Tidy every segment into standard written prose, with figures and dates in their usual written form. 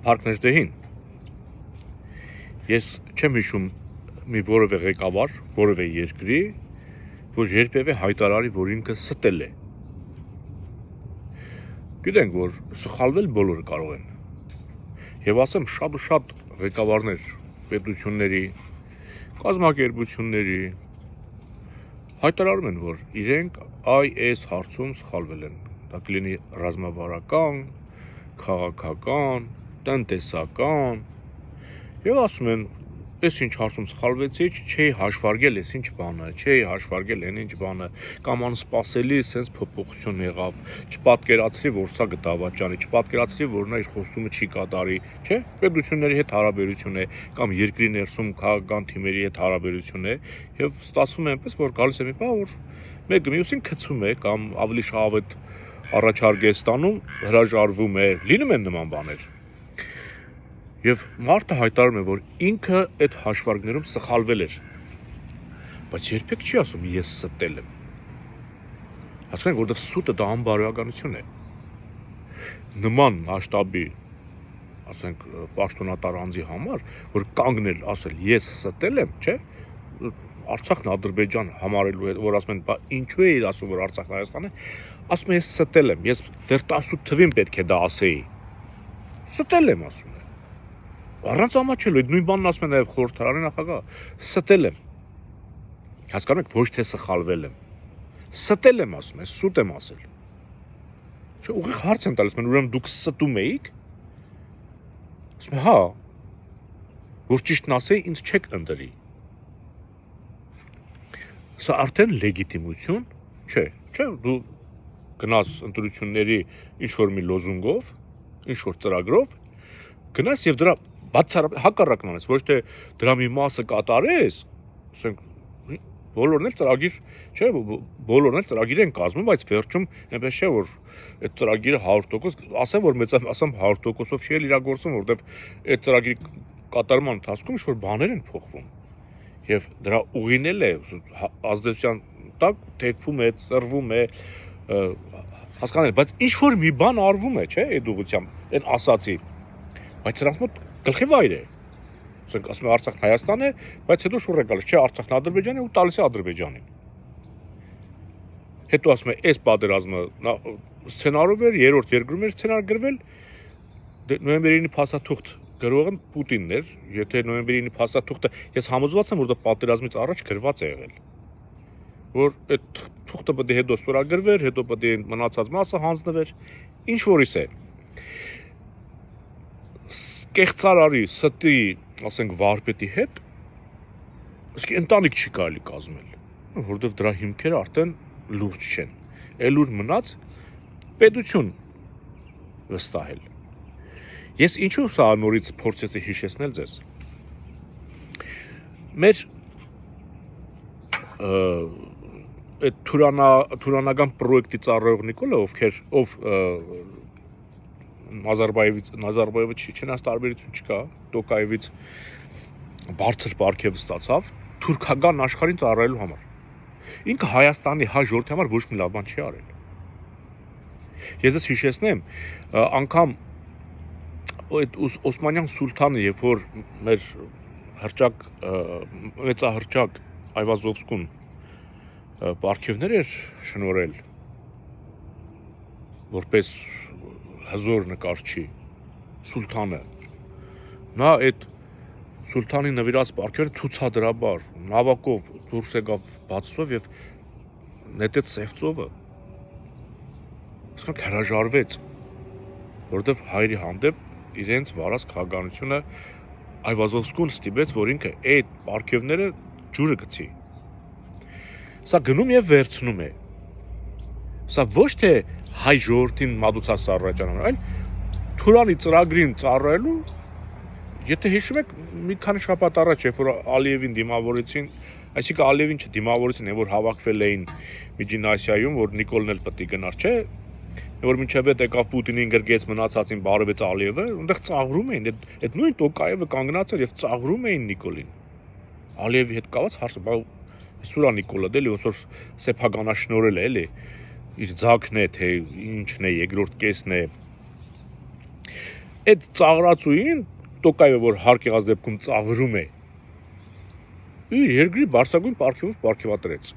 Փարքնեժդեհին ես չեմ հիշում մի որևէ ղեկավար, որևէ երկրի, որ երբևէ հայտարարի, որ ինքը ստել է։ Գիտենք, որ սխալվել բոլորը կարող են։ Եվ ասեմ, շատ ու շատ ղեկավարներ, պետությունների, կազմակերպությունների հայտարարում են, որ իրենք այս հարցում սխալվել են։ Դա կլինի ռազմավարական, քաղաքական, տնտեսական, եւ ասում են, այս ինչ հարցում սխալվեցի, չէի հաշվարկել այս ինչ բանը, չէի հաշվարկել այն ինչ բանը, կամ անսպասելի sense փոփոխություն եղավ, չպատկերացրի, որ սա գտավաճանի, չպատկերացրի, որ նա իր խոստումը չի կատարի, չէ՞, պետությունների հետ հարաբերություն է, կամ երկրի ներսում քաղաքական թիմերի հետ հարաբերություն է, եւ ստացվում է այնպես, որ գալիս է մի բան, որ մեկը մյուսին գցում է, կամ ավելի շահավետ առաջարկ է ստանում, հրաժարվում է, լինում են նման բաներ։ Եվ մարդը հայտարարում է, որ ինքը այդ հաշվարկներում սխալվել էր, բայց երբեք չի ասում ես ստել եմ։ Հասկանեք, որովհետև սուտը դա անբարոյականություն է։ Նման մասշտաբի, ասենք, պաշտոնատար անձի համար, որ կանգնել ասել ես ստել եմ, չէ՞, Արցախն Ադրբեջան համարելու հետ, որ ասում են, բա ինչու է իր ասում, որ Արցախն Հայաստան է, ասում է ես ստել եմ, ես դեռ 18 թվին պետք է դա ասեի։ Ստել եմ ասում է։ Առանց ամաչելու, այդ նույն բանն ասում է նաև խորհրդարանի նախագահը, ստել եմ։ Հասկանում եք, ոչ թե սխալվել եմ։ Ստել եմ ասում է, սուտ եմ ասել։ Չէ, ուղիղ հարց եմ տալիս, ուրեմն դուք ստում էիք։ Ասում է, հա, որ ճիշտն ասեի, ինձ չեք ընտրի։ Սա արդեն լեգիտիմություն չէ, չէ, դու գնաս ընտրությունների ինչ-որ մի լոզունգով, ինչ-որ ծրագրով, գնաս և դրա բացառապես հակառակն անես, ոչ թե դրա մի մասը կատարես, ասենք, բոլորն էլ ծրագիր, չէ, բոլորն էլ ծրագիր են կազմում, բայց վերջում այնպես չէ, որ այդ ծրագիրը 100%, ասեմ, որ մեծամասամբ 100%-ով չի էլ իրագործվում, որովհետև այդ ծրագրի կատարման ընթացքում ինչ-որ բաներ են փոխվում։ Եվ դրա ուղին էլ է ազդեցության տակ թեքվում է, ծրվում է, հասկանալ, բայց ինչ-որ մի բան արվում է, չէ, այդ ուղղությամբ, այն ասացի, բայց սրանց մոտ գլխի վայր է, ասենք, ասում է Արցախն Հայաստան է, բայց հետո շուռ է գալիս, չէ, Արցախն Ադրբեջան է ու տալիս է Ադրբեջանին։ Հետո ասում է, այս պատերազմը սցենարով էր, երրորդ երկրում էր սցենար գրվել, նոյեմբերի 9-ի փաստաթուղթ գրողն Պուտինն էր, եթե նոյեմբերի 9-ի փաստաթուղթը, ես համոզված եմ, որ դա պատերազմից առաջ գրված է եղել, որ այդ թուղթը պետք է հետո ստորագրվեր, հետո պետք է մնացած մասը հանձնվեր, ինչ որից է։ Կեղծարարի, ստի, ասենք, վարպետի հետ, իսկ ընտանիք չի կարելի կազմել, որովհետև դրա հիմքերը արդեն լուրջ չեն, էլ ուր մնաց պետություն վստահել։ Ես ինչու սա նորից փորձեցի հիշեցնել ձեզ։ Մեր այդ թուրանական պրոյեկտի ծառայող Նիկոլը, ով Նազարբայևից չնայած տարբերություն չկա, Տոկաևից բարձր պարգև ստացավ թուրքական աշխարհին ծառայելու համար։ Ինքը Հայաստանի հայ ժողովրդի համար ոչ մի լավ բան չի արել։ Ես ես հիշեցնեմ, անգամ այդ Օսմանյան սուլթանը, երբ որ մեր մեծահռչակ Այվազովսկուն պարգևներ էր շնորհել, որպես հզոր նկարչի, սուլթանը, նա այդ սուլթանի նվիրած պարգևը ցուցադրաբար, նավակով դուրս եկավ բացվով և նետեց սևծովը, ասենք հրաժարվեց, որովհետև հայրի հանդեպ իրենց վարած քաղաքականությունը Այվազովսկուն ստիպեց, որ ինքը այդ պարգևները ջուրը գցի։ Սա գնում և վերցնում է։ Սա ոչ թե հայ ժողովրդին մատուցած ծառայության, այլ Թուրանի ծրագրին ծառայելու, եթե հիշում եք, մի քանի շաբաթ առաջ, երբ որ Ալիևին դիմավորեցին, այսինքն Ալիևին չդիմավորեցին, որ հավաքվել էին Միջին Ասիայում, որ Նիկոլն էլ պետք է գնար, չէ, որ մինչև այդ եկավ Պուտինին գրգեց մնացածին բարևեց Ալիևը, այնտեղ ծաղրում էին, այդ նույն Տոկաևը կանգնած էր և ծաղրում էին Նիկոլին։ Ալիևի հետ կաված հարցը, բա սուրա Նիկոլը դելի ոնց որ սեփականաշնորհել է, էլի, իր ձագն է, թե ինչն է, երկրորդ կեսն է։ այդ ծաղրացուին տոկայը որ հարկ եղած դեպքում ծաղրում է իր երկրի բարձրագույն պարգևով պարգևատրեց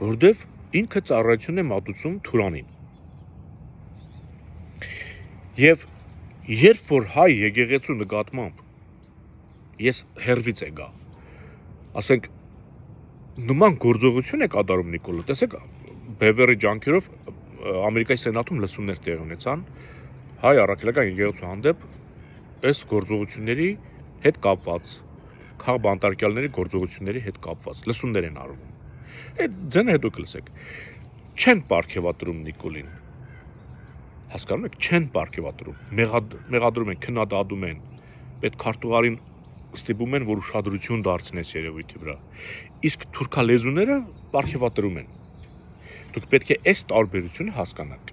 որտեվ ինքը ծառայություն է մատուցում Թուրանին եւ երբ որ հայ եկեղեցու նկատմամբ ես հերվից է գա ասենք նման գործողություն է կատարում Նիկոլը տեսեք Բևերի ջանքերով Ամերիկայի սենատում լսումներ տեղի ունեցան հայ առաքելական եկեղեցու հանդեպ այս գործողությունների հետ կապված քաղբանտարկյալների գործողությունների հետ կապված լսումներ են արվում այդ ձենը հետո կլսեք չեն պարգևատրում Նիկոլին հասկանում եք չեն պարգևատրում մեղադրում են քննադատում են պետք քարտուղարին ստիպում են որ ուշադրություն դարձնես երևույթի վրա իսկ թուրքալեզուները պարգևատրում են դուք պետք է այս տարբերությունը հասկանաք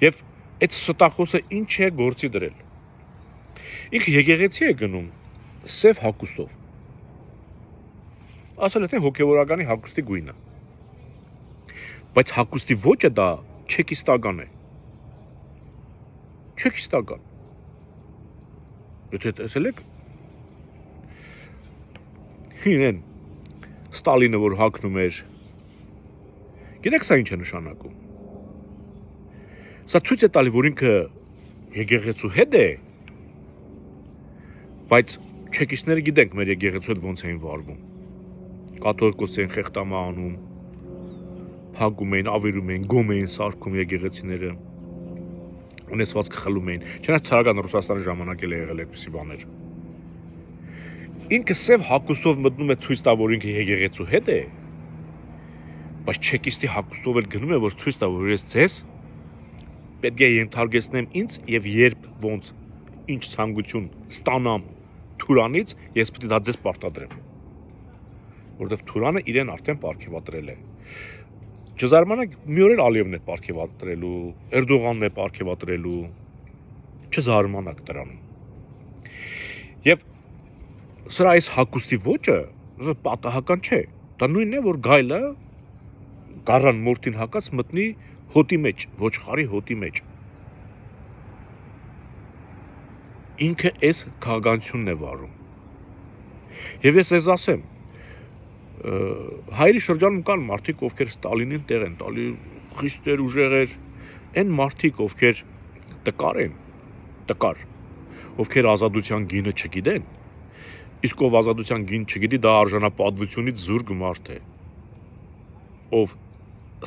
եւ այդ ստախոսը ինչ է գործի դրել ինքը եկեղեցի է գնում սև հագուստով ասել է թե հոգևորականի հագուստի գույնը բայց հագուստի ոճը դա չեկիստական է չեկիստական եթե տեսել եք հինեն Ստալինը որ հագնում էր գիտեք սա ինչ է նշանակում սա ցույց է տալի որ ինքը եկեղեցու հետ է բայց չեկիստները գիտենք մեր եկեղեցու հետ ոնց էին վարվում կաթողիկոսային խեղտամա անում փակում էին ավերում էին գոմ էին սարքում եկեղեցիները ունեցվածքը խլում էին չնայած ցարական Ռուսաստանի ժամանակ էլ եղել այդպիսի բաներ ինքը սև հագուստով մտնում է ցույց տա որ ինքը եկեղեցու հետ է բայց չեկիստի հագուստով էլ գնում է որ ցույց տա որ ես ձեզ պետք է ենթարկեցնեմ ինձ եւ երբ ոնց ինչ ցանկություն ստանամ Թուրանից ես պետք է դա ձեզ պարտադրեմ որովհետեւ Թուրանը իրեն արդեն պարգևատրել է չզարմանաք մի օր էլ Ալիևն է պարգևատրելու Էրդողանն է պարգևատրելու չզարմանաք դրանում եւ սրա այս հագուստի ոճը պատահական չէ դա նույնն է որ գայլը գառան մորթին հակած մտնի հոտի մեջ ոչխարի հոտի մեջ ինքը այս քաղաքականությունն է վարում եւ ես ես ասեմ հայերի շրջանում կան մարդիկ ովքեր Ստալինին տեղ են տալի խիստեր ուժեղեր այն մարդիկ ովքեր տկար ովքեր ազատության գինը չգիտեն իսկ ով ազատության գին չգիտի դա արժանապատվությունից զուրկ մարդ է ով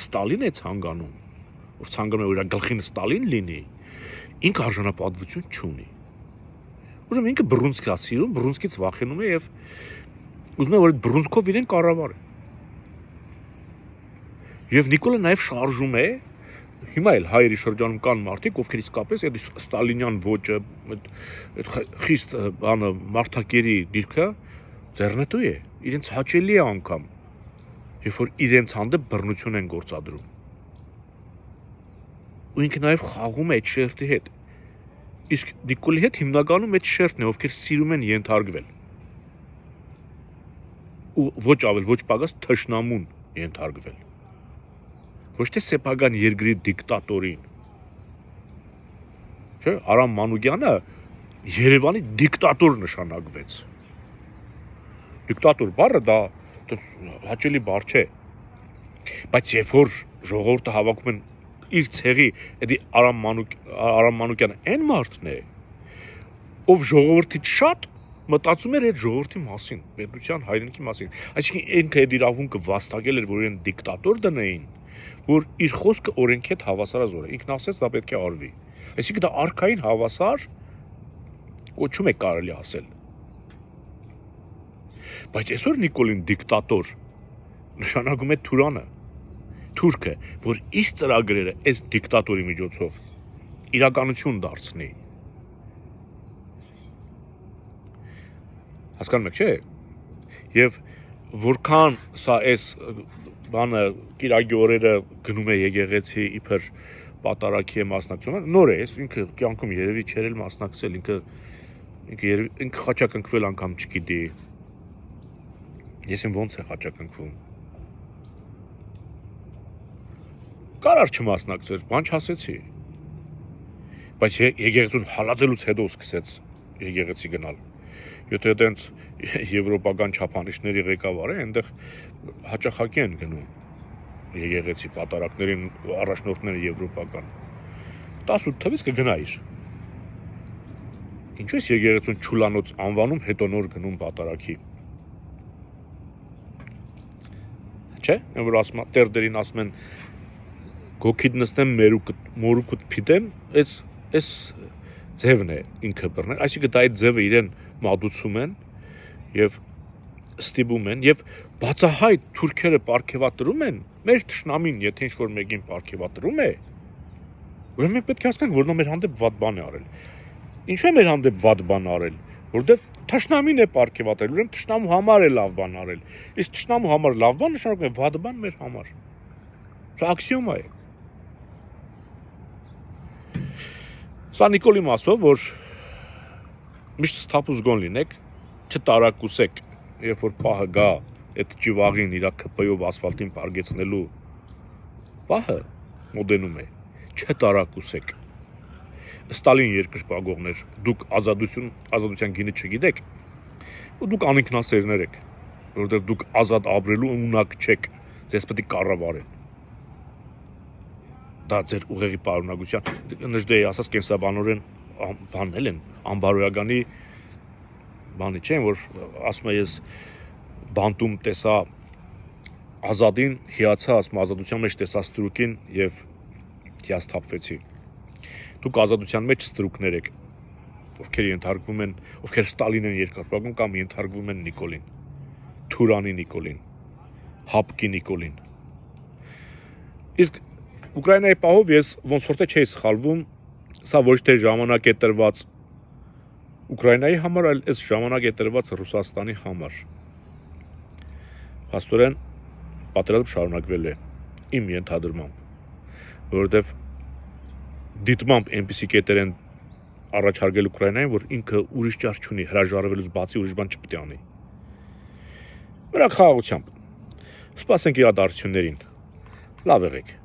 Ստալին է ցանկանում ով ցանկանում է որ իր գլխին Ստալին լինի ինքը արժանապատվություն չունի ուրեմն ինքը բռունցք է սիրում բռունցքից վախենում է եւ ուզում է որ այդ բռունցքով իրեն կառավարի եւ Նիկոլը նաեւ շարժում է հիմա էլ հայերի շրջանում կան մարդիկ ովքեր իսկապես այդ ստալինյան ոճը այդ խիստ բանը մարդակերի դիրքը ձեռնտու է իրենց հաճելի է անգամ երբ որ իրենց հանդեպ բռնություն են գործադրում ու ինքը նաեւ խաղում է այդ շերտի հետ իսկ Նիկոլի հետ հիմնականում այդ շերտն է ովքեր սիրում են ենթարկվել ու ոչ ավել ոչ պակաս թշնամուն ենթարկվել ոչ թե սեփական երկրի դիկտատորին չէ Արամ Մանուկյանը Երևանի դիկտատոր նշանակվեց դիկտատոր բառը դա հաճելի բառ չէ բայց երբ որ ժողովուրդը հավաքում են իր ցեղի էդի Արամ Մանուկյանը այն մարդն է ով ժողովրդից շատ մտածում էր այդ ժողովրդի մասին պետության հայրենիքի մասին այսինքն ինքը այդ իրավունքը վաստակել էր որ իրեն դիկտատոր դնեին որ իր խոսքը օրենքի հետ հավասարազոր է ինքն ասեց դա պետք է արվի այսինքն դա արքային հավասար կոչում է կարելի ասել բայց այսօր Նիկոլին դիկտատոր նշանակում է Թուրանը թուրքը որ իր ծրագրերը այս դիկտատորի միջոցով իրականություն դարձնի հասկանում եք չէ եւ որքան սա այս բանը կիրակի օրերը գնում է եկեղեցի իբր պատարակի է մասնակցում նոր է ինքը կյանքում երևի չէր էլ մասնակցել ինքը խաչակնքվել անգամ չգիտի ես ոնց է խաչակնքվում կարար չմասնակցեր բան չասեցի բայց եկեղեցուն հալածելուց հետո սկսեց եկեղեցի գնալ։ Եթե այդպես եվրոպական չափանիշների ղեկավար է, այնտեղ հաճախակի են գնում եկեղեցի պատարակներին առաջնորդները եվրոպական։ 18 թվից կգնայիր։ Ինչու է եկեղեցուն Չուլանոց անվանում, հետո նոր գնում պատարակի։ Չէ, որ ասում տերդերին ասում են գոքիդ նստեմ մորուքուտ փիտեմ, այս ձևն է ինքը բռնել, այսինքն դա այդ ձևը իրեն մատուցում են եւ ստիպում են եւ բացահայտ թուրքերը պարգևատրում են մեր թշնամին, եթե ինչ-որ մեկին պարգևատրում է, ուրեմն մենք պետք է հասկանանք, որ նա մեր հանդեպ վատ բան է արել։ Ինչու է մեր հանդեպ վատ բան արել, որովհետեւ թշնամին է պարգևատրել, ուրեմն թշնամու համար է լավ բան արել։ Իսկ թշնամու համար լավ բան նշանակում է վատ բան մեր համար։ Սա աքսիոմա է։ Սա Նիկոլի մասով, որ միշտ սթափուզգոն լինեք, չտարակուսեք, երբ որ պահը գա այդ ճիվաղին իր ԿՊ-ով ասֆալտին պարգեցնելու պահը մոդենում է, չտարակուսեք։ Ստալին երկրպագողներ, դուք ազատության գինը չգիտեք, ու դուք անինքնասերներ եք, որովհետև դուք ազատ ապրելու ունակ չեք, ձեզ պետք է կառավարեն։ Դա ձեր ուղեղի պարունակության նժդեի ասած կենսաբանորեն բաննել են, անբարոյականի բանի չեն, որ ասում է ես բանտում տեսա ազատին, հիացա, ասում ազատության մեջ տեսա ստրուկին և հիասթափվեցի։ Դուք ազատության մեջ ստրուկներ եք, ովքեր ենթարկվում են, ովքեր Ստալին են երկրպագում կամ ենթարկվում են Նիկոլին, Թուրանի Նիկոլին, Հապկի Նիկոլին։ Իսկ Ուկրաինայի պահով ես ոնց որ թե չէի սխալվում, սա ոչ թե ժամանակ է տրված Ուկրաինայի համար, այլ այս ժամանակ է տրված Ռուսաստանի համար։ Փաստորեն պատերազմ շարունակվել է իմ ենթադրմամբ, որովհետև դիտմամբ այնպիսի կետեր են առաջարկել Ուկրաինային, որ ինքը ուրիշ ճար չունի, հրաժարվելուց բացի ուրիշ բան չպետք է անի։ Վրա խաղաղությամբ։ Սպասենք իրադարձություններին։ Լավ եղեք։